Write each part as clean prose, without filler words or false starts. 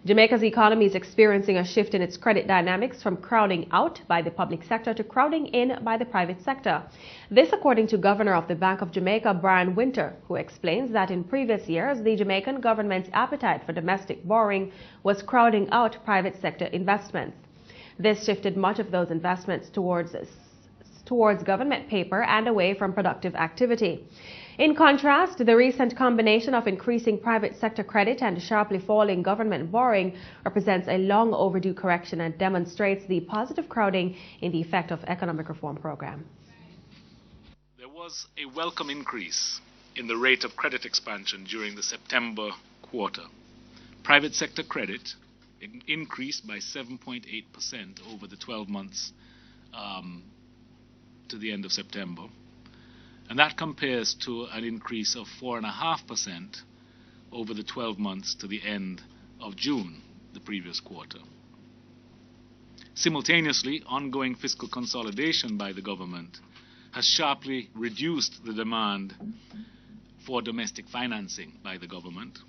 Jamaica's economy is experiencing a shift in its credit dynamics from crowding out by the public sector to crowding in by the private sector. This according to Governor of the Bank of Jamaica, Brian Winter, who explains that in previous years, the Jamaican government's appetite for domestic borrowing was crowding out private sector investments. This shifted much of those investments towards government paper and away from productive activity. In contrast, the recent combination of increasing private sector credit and sharply falling government borrowing represents a long overdue correction and demonstrates the positive crowding in the effect of economic reform program. There was a welcome increase in the rate of credit expansion during the September quarter. Private sector credit increased by 7.8% over the 12 months to the end of September, and that compares to an increase of 4.5% over the 12 months to the end of June, the previous quarter. Simultaneously, ongoing fiscal consolidation by the government has sharply reduced the demand for domestic financing by the government.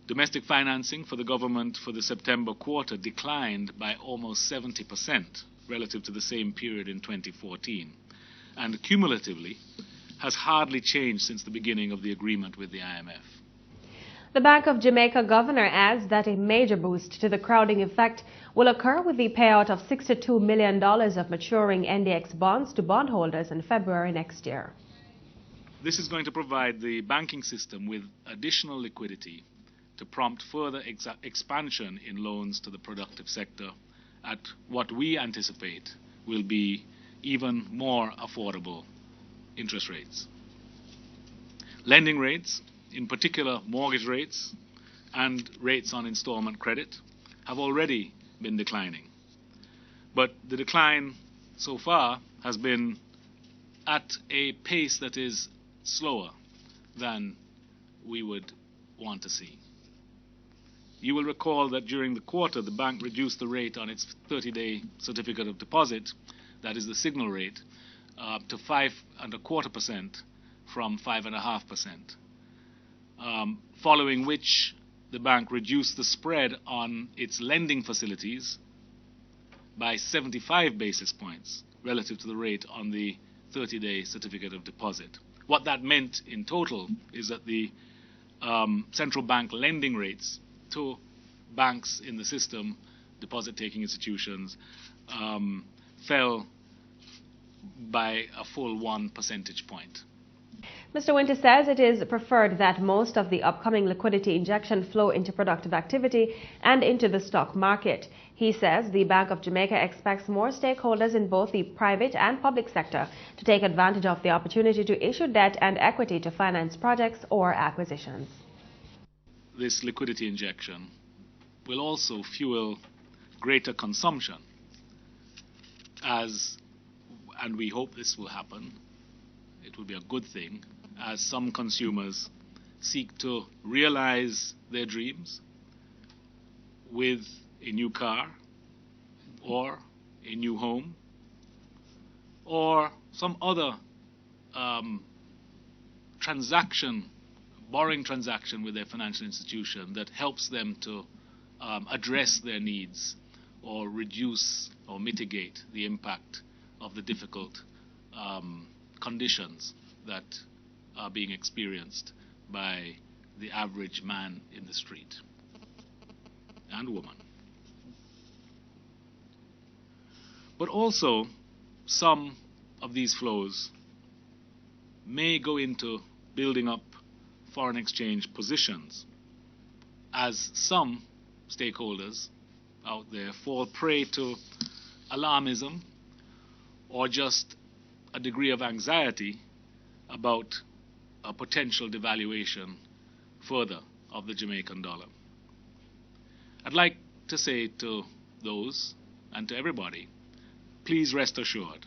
Domestic financing for the government for the September quarter declined by almost 70% relative to the same period in 2014, and cumulatively has hardly changed since the beginning of the agreement with the IMF. The Bank of Jamaica governor adds that a major boost to the crowding effect will occur with the payout of $62 million of maturing NDX bonds to bondholders in February next year. This is going to provide the banking system with additional liquidity to prompt further expansion in loans to the productive sector at what we anticipate will be even more affordable interest rates. Lending rates, in particular mortgage rates and rates on installment credit, have already been declining. But the decline so far has been at a pace that is slower than we would want to see. You will recall that during the quarter, the bank reduced the rate on its 30-day certificate of deposit, that is the signal rate, to 5.25% from 5.5%, following which the bank reduced the spread on its lending facilities by 75 basis points relative to the rate on the 30-day certificate of deposit. What that meant in total is that the central bank lending rates to banks in the system, deposit-taking institutions, fell by a full 1 percentage point. Mr. Winter says it is preferred that most of the upcoming liquidity injection flow into productive activity and into the stock market. He says the Bank of Jamaica expects more stakeholders in both the private and public sector to take advantage of the opportunity to issue debt and equity to finance projects or acquisitions. This liquidity injection will also fuel greater consumption and we hope this will happen. It will be a good thing as some consumers seek to realize their dreams with a new car or a new home or some other borrowing transaction with their financial institution that helps them to address their needs or reduce or mitigate the impact of the difficult conditions that are being experienced by the average man in the street and woman. But also, some of these flows may go into building up foreign exchange positions as some stakeholders out there fall prey to alarmism or just a degree of anxiety about a potential devaluation further of the Jamaican dollar. I'd like to say to those and to everybody, please rest assured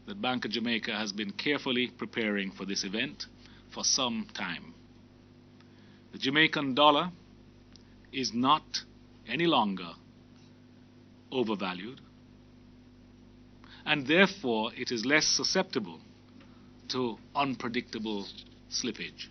that Bank of Jamaica has been carefully preparing for this event for some time. The Jamaican dollar is not any longer overvalued, and therefore it is less susceptible to unpredictable slippage.